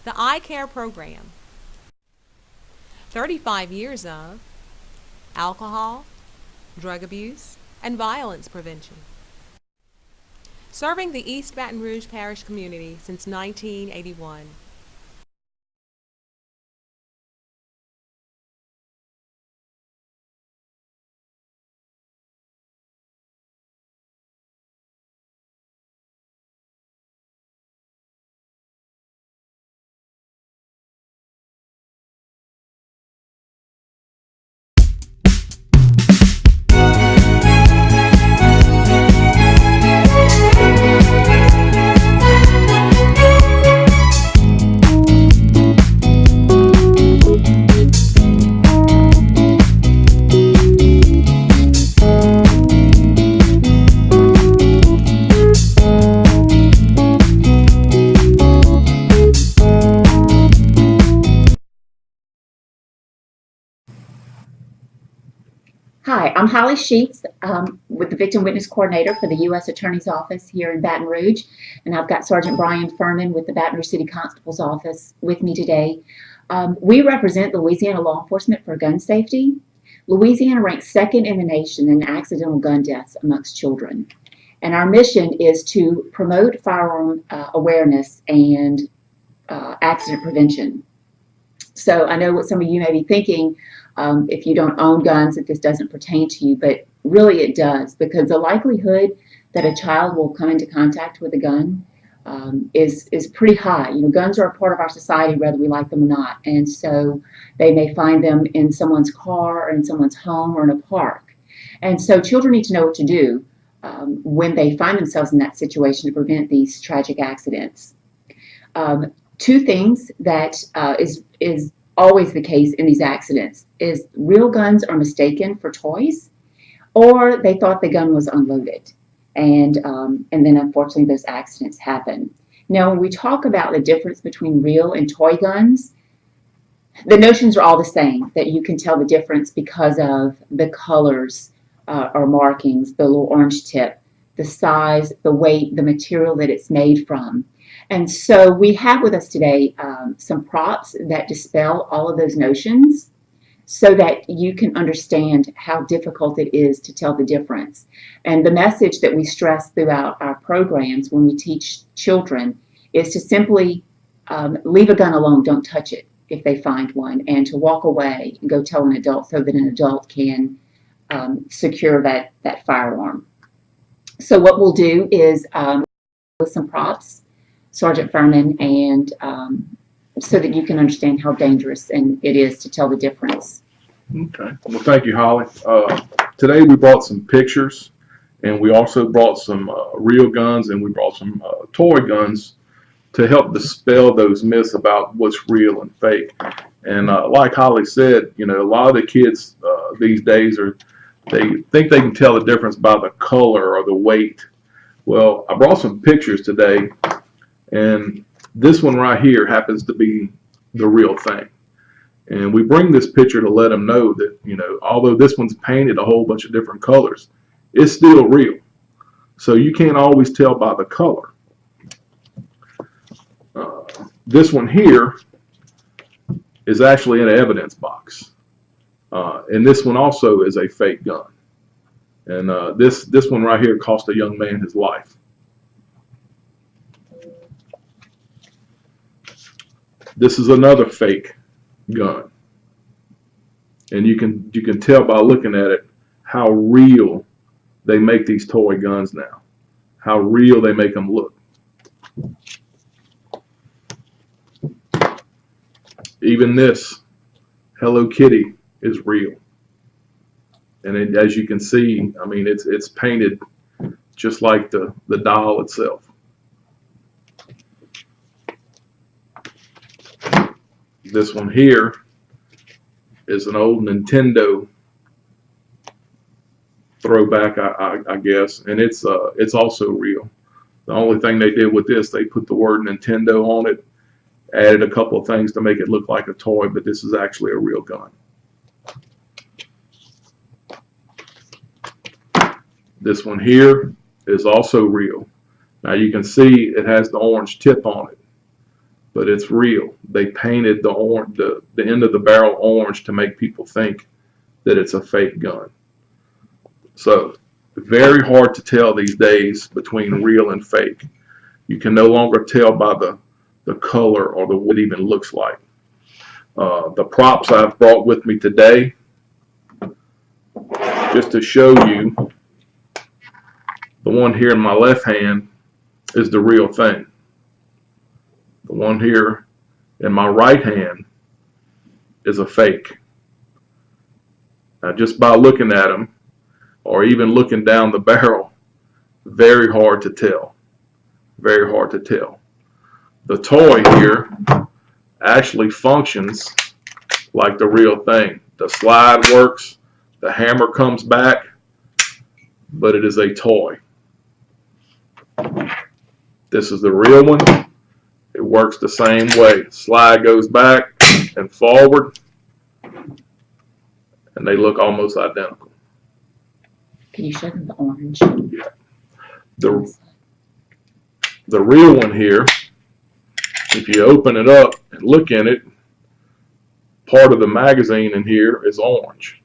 the Eye Care Program. 35 years of alcohol, drug abuse, and violence prevention. Serving the East Baton Rouge Parish community since 1981. Hi, I'm Holly Sheets with the Victim Witness Coordinator for the U.S. Attorney's Office here in Baton Rouge, and I've got Sergeant Brian Furman with the Baton Rouge City Constable's Office with me today. We represent Louisiana law enforcement for gun safety. Louisiana ranks second in the nation in accidental gun deaths amongst children, and our mission is to promote firearm awareness and accident prevention. So I know what some of you may be thinking, if you don't own guns, that this doesn't pertain to you, but really it does, because the likelihood that a child will come into contact with a gun is pretty high. You know, guns are a part of our society whether we like them or not, and so they may find them in someone's car or in someone's home or in a park. And so children need to know what to do when they find themselves in that situation to prevent these tragic accidents. Two things that is always the case in these accidents is real guns are mistaken for toys, or they thought the gun was unloaded, and then unfortunately those accidents happen. Now, when we talk about the difference between real and toy guns, the notions are all the same, that you can tell the difference because of the colors or markings, the little orange tip, the size, the weight, the material that it's made from. And so we have with us today some props that dispel all of those notions so that you can understand how difficult it is to tell the difference. And the message that we stress throughout our programs when we teach children is to simply leave a gun alone, don't touch it if they find one, and to walk away and go tell an adult so that an adult can secure that firearm. So what we'll do is with some props, Sergeant Furman, and so that you can understand how dangerous it is to tell the difference. Okay. Well, thank you, Holly. Today we brought some pictures, and we also brought some real guns, and we brought some toy guns to help dispel those myths about what's real and fake. And like Holly said, you know, a lot of the kids these days they think they can tell the difference by the color or the weight. Well, I brought some pictures today, and this one right here happens to be the real thing. And we bring this picture to let them know that, you know, although this one's painted a whole bunch of different colors, it's still real. So you can't always tell by the color. This one here is actually in an evidence box. And this one also is a fake gun. And this one right here cost a young man his life. This is another fake gun, and you can tell by looking at it how real they make these toy guns now, how real they make them look. Even this Hello Kitty is real, and as you can see, I mean, it's painted just like the doll itself. This one here is an old Nintendo throwback, I guess, and it's also real. The only thing they did with this, they put the word Nintendo on it, added a couple of things to make it look like a toy, but this is actually a real gun. This one here is also real. Now you can see it has the orange tip on it, but it's real. They painted the end of the barrel orange to make people think that it's a fake gun. So very hard to tell these days between real and fake. You can no longer tell by the color or the what it even looks like. The props I've brought with me today, just to show you, the one here in my left hand is the real thing. The one here in my right hand is a fake. Now, just by looking at them, or even looking down the barrel, very hard to tell. Very hard to tell. The toy here actually functions like the real thing. The slide works, the hammer comes back, but it is a toy. This is the real one. It works the same way. Slide goes back and forward, and they look almost identical. Can you show them the orange? Yeah. The real one here, if you open it up and look in it, part of the magazine in here is orange.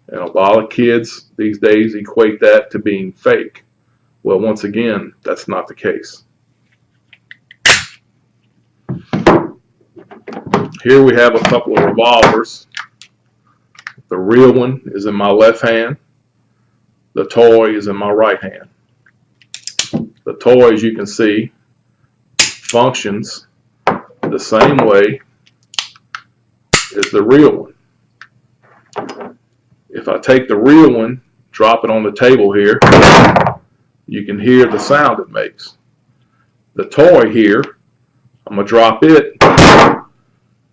And a lot of kids these days equate that to being fake. Well, once again, that's not the case. Here we have a couple of revolvers. The real one is in my left hand. The toy is in my right hand. The toy, as you can see, functions the same way as the real one. If I take the real one, drop it on the table here, you can hear the sound it makes. The toy here, I'm going to drop it,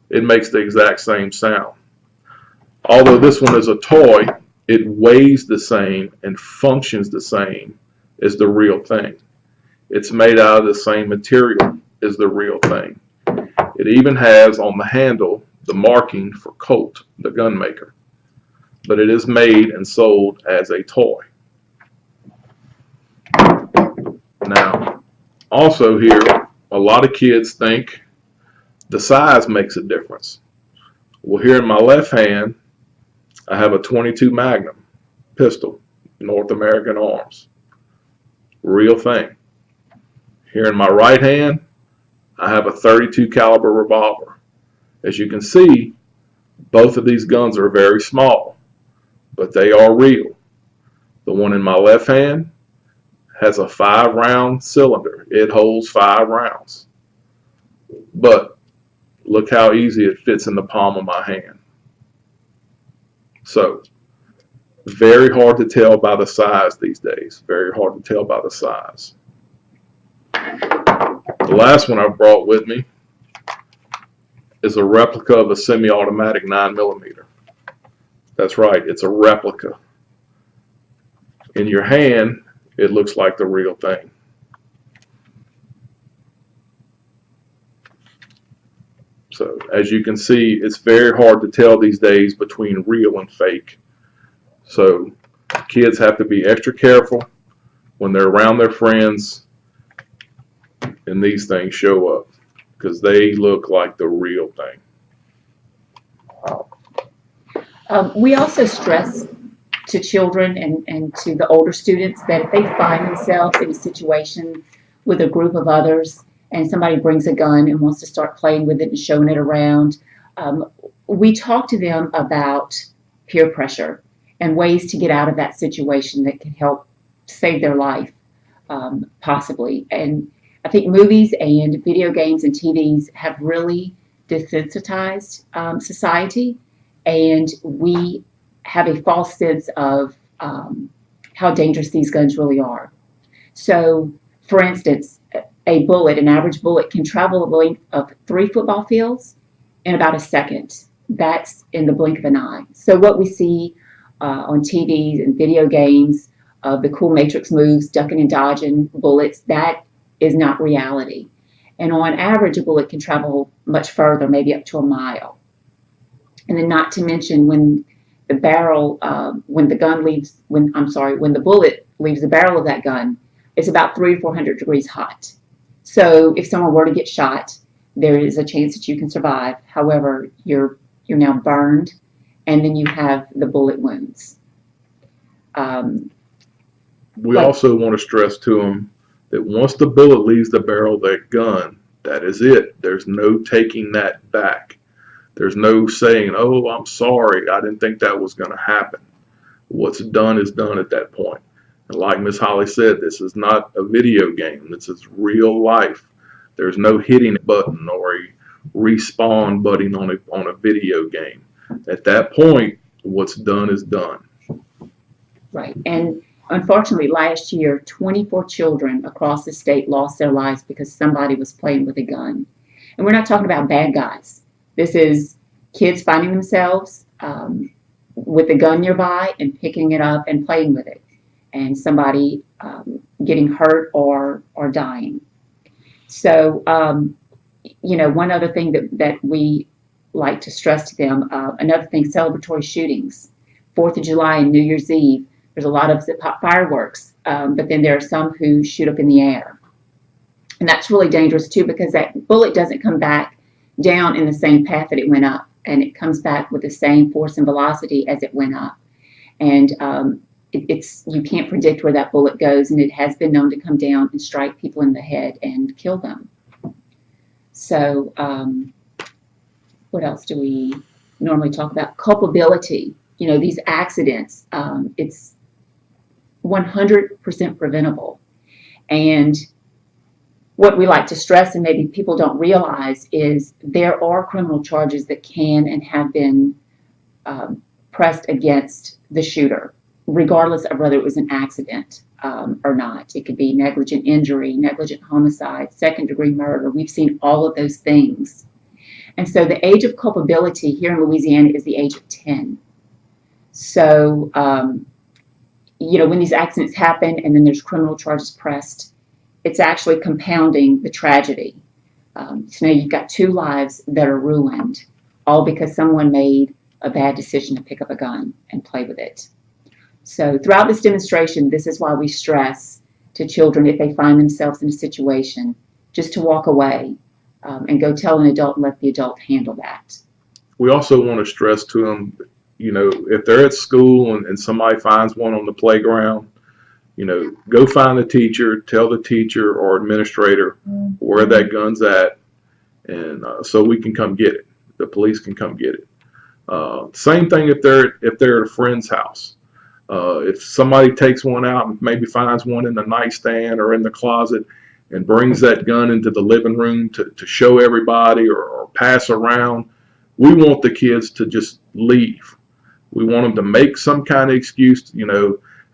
it makes the exact same sound. Although this one is a toy, it weighs the same and functions the same as the real thing. It's made out of the same material as the real thing. It even has on the handle the marking for Colt, the gun maker. But it is made and sold as a toy. Now, also here, a lot of kids think the size makes a difference. Well, here in my left hand, I have a .22 Magnum pistol, North American Arms. Real thing. Here in my right hand, I have a .32 caliber revolver. As you can see, both of these guns are very small, but they are real. The one in my left hand has a 5-round cylinder. It holds 5 rounds. But look how easy it fits in the palm of my hand. So, very hard to tell by the size these days. Very hard to tell by the size. The last one I brought with me is a replica of a semi-automatic 9mm. That's right, it's a replica. In your hand, it looks like the real thing. So, as you can see, it's very hard to tell these days between real and fake. So, kids have to be extra careful when they're around their friends and these things show up, because they look like the real thing. We also stress to children and to the older students that if they find themselves in a situation with a group of others and somebody brings a gun and wants to start playing with it and showing it around, we talk to them about peer pressure and ways to get out of that situation that can help save their life, possibly. And I think movies and video games and TVs have really desensitized society, and we have a false sense of how dangerous these guns really are. So, for instance, an average bullet can travel the length of 3 football fields in about a second. That's in the blink of an eye. So what we see on TVs and video games, the cool matrix moves, ducking and dodging bullets, that is not reality. And on average, a bullet can travel much further, maybe up to a mile. And then not to mention when the bullet leaves the barrel of that gun, it's about 300 to 400 degrees hot. So if someone were to get shot, there is a chance that you can survive. However, you're now burned, and then you have the bullet wounds. We Like, also want to stress to them that once the bullet leaves the barrel of that gun, that is it. There's no taking that back. There's no saying, oh, I'm sorry, I didn't think that was going to happen. What's done is done at that point. And like Miss Holly said, this is not a video game. This is real life. There's no hitting a button or a respawn button on a video game. At that point, what's done is done. right. And unfortunately, last year, 24 children across the state lost their lives because somebody was playing with a gun. And we're not talking about bad guys. This is kids finding themselves with a gun nearby and picking it up and playing with it, and somebody getting hurt or dying. So, one other thing that we like to stress to them, another thing, celebratory shootings. 4th of July and New Year's Eve, there's a lot of that pop fireworks, but then there are some who shoot up in the air. And that's really dangerous too, because that bullet doesn't come back down in the same path that it went up, and it comes back with the same force and velocity as it went up. And you can't predict where that bullet goes, and it has been known to come down and strike people in the head and kill them. So what else do we normally talk about? Culpability. These accidents, it's 100% preventable. And what we like to stress, and maybe people don't realize, is there are criminal charges that can and have been pressed against the shooter, regardless of whether it was an accident or not. It could be negligent injury, negligent homicide, second-degree murder. We've seen all of those things. And so the age of culpability here in Louisiana is the age of 10. So, when these accidents happen and then there's criminal charges pressed, it's actually compounding the tragedy. So now you've got 2 lives that are ruined, all because someone made a bad decision to pick up a gun and play with it. So throughout this demonstration, this is why we stress to children, if they find themselves in a situation, just to walk away and go tell an adult and let the adult handle that. We also want to stress to them, if they're at school and somebody finds one on the playground, go find the teacher, tell the teacher or administrator where that gun's at, and so we can come get it. The police can come get it. Same thing if they're at a friend's house. If somebody takes one out and maybe finds one in the nightstand or in the closet and brings that gun into the living room to show everybody or pass around, we want the kids to just leave. We want them to make some kind of excuse,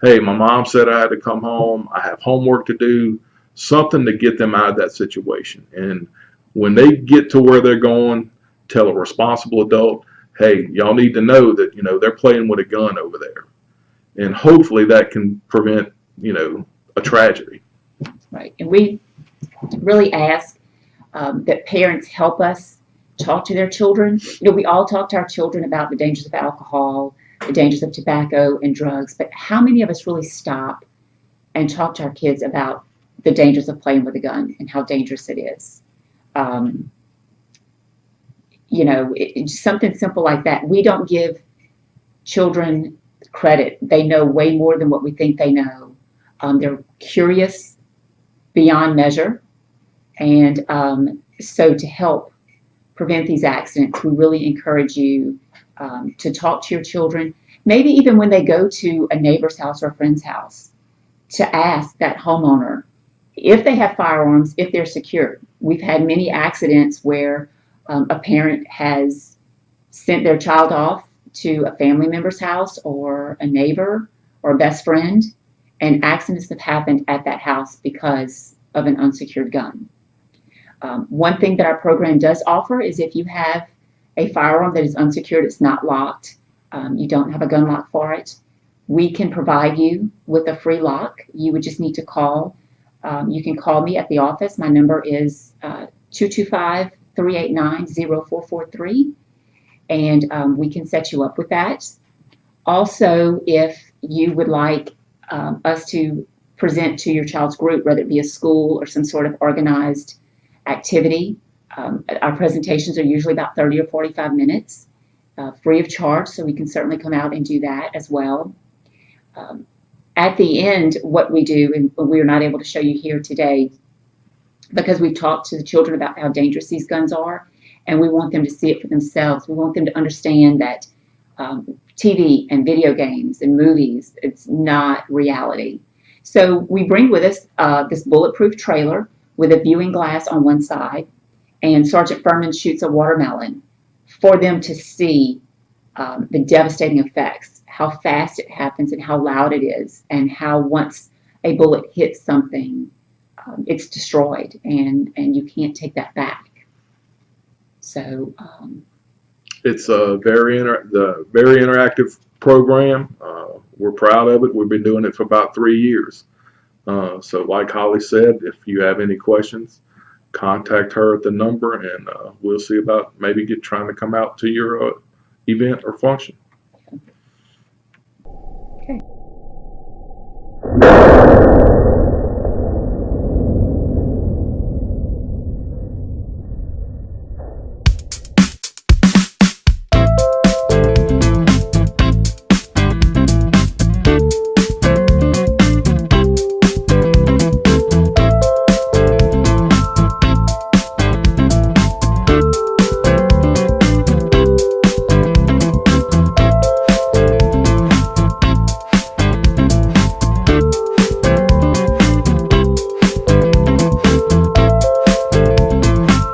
hey, my mom said I had to come home, I have homework to do, something to get them out of that situation. And when they get to where they're going, tell a responsible adult, hey, y'all need to know that, they're playing with a gun over there. And hopefully that can prevent, a tragedy. Right. And we really ask that parents help us talk to their children. We all talk to our children about the dangers of alcohol, the dangers of tobacco and drugs, but how many of us really stop and talk to our kids about the dangers of playing with a gun and how dangerous it is? It's something simple like that. We don't give children credit. They know way more than what we think they know. They're curious beyond measure. And so to help prevent these accidents, we really encourage you to talk to your children, maybe even when they go to a neighbor's house or a friend's house, to ask that homeowner if they have firearms, if they're secured. We've had many accidents where a parent has sent their child off to a family member's house or a neighbor or a best friend, and accidents have happened at that house because of an unsecured gun. One thing that our program does offer is if you have a firearm that is unsecured, it's not locked, you don't have a gun lock for it, we can provide you with a free lock. You would just need to call. You can call me at the office. My number is 225-389-0443, and we can set you up with that. Also, if you would like us to present to your child's group, whether it be a school or some sort of organized activity, Our presentations are usually about 30 or 45 minutes, free of charge, so we can certainly come out and do that as well. At the end, what we do, and we are not able to show you here today, because we've talked to the children about how dangerous these guns are, and we want them to see it for themselves. We want them to understand that TV and video games and movies, it's not reality. So we bring with us this bulletproof trailer with a viewing glass on one side, and Sergeant Furman shoots a watermelon for them to see the devastating effects, how fast it happens and how loud it is, and how once a bullet hits something, it's destroyed, and you can't take that back. So It's a very interactive program. We're proud of it. We've been doing it for about 3 years. So like Holly said, if you have any questions, contact her at the number, and we'll see about maybe trying to come out to your event or function.